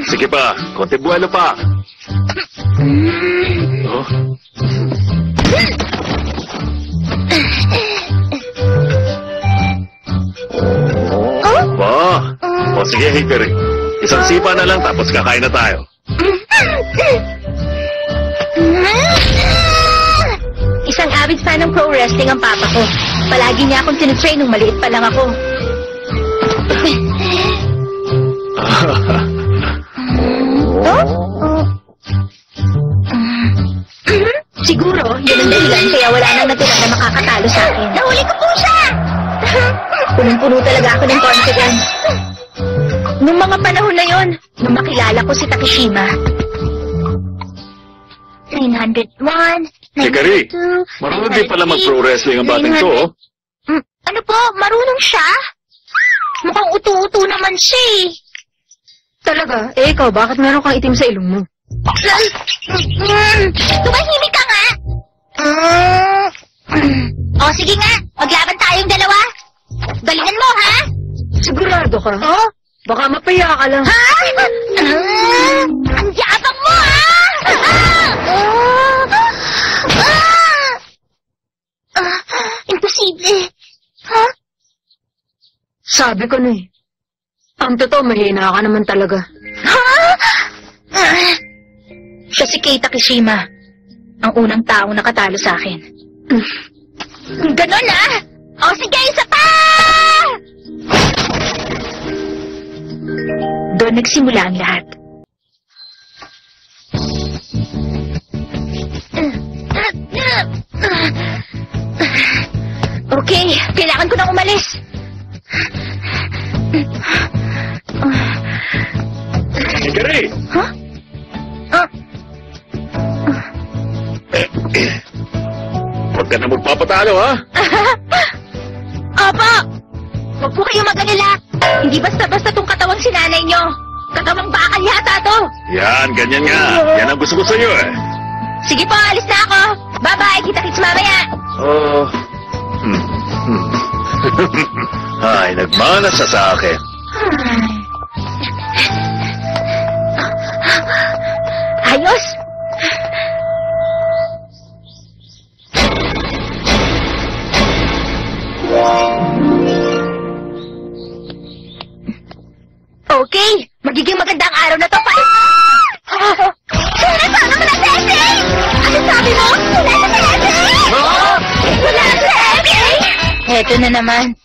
Sige pa, konti buwelo pa. Oh. O sige, Hickory. Isang sipa na lang tapos kakain na tayo. Isang avid fan ng pro wrestling ang papa ko. Palagi niya akong tinutrain nung maliit pa lang ako. Siguro, yun ang dahilan kaya wala nang natira na makakatalo sa akin. Nahuli ko po siya! Punong-puno talaga ako ng confidence. Nung mga panahon na yon, nung makilala ko si Takeshima. 901, 902, Hickory, marunong din pala mag-pro wrestling ang bating to, oh. Ano po? Marunong siya? Mukhang utu-utu naman siya eh. Talaga? Eh, ikaw, bakit meron kang itim sa ilong mo? Tumahimik ka nga! O, sige nga. Maglaban tayong dalawa. Galingan mo, ha? Sigurado ka? Oh? Baka mapaya ka lang. Ha? Ang yabang mo, ha? Imposible. Ha? Sabi ko na eh. Ang totoo, mahina ka naman talaga. Ha? Siya si Kei Takeshima. Ang unang taong nakatalo sa akin. Ganon, ha? O, sige, isa pa! Doon nagsimula ang lahat. Okay, kailangan ko nang umalis. Hickory! Huh? Huwag ka na magpapatalo, ha? Opo! Huwag po kayo mag-alala. Hindi basta-basta tong katawang sinanay nyo. Katawang bakal yata to. Yan, ganyan nga. Yan ang gusto ko sa'yo, eh. Sige po, alis na ako. Bye-bye, kita-kits mamaya. Oh. Ay, nagmana siya sa akin. Ayos. Okay, magiging magandang araw na to pa. Sure, paano mo na sa essay? Ano sabi mo? Wala sa essay? Wala sa essay? Heto na naman.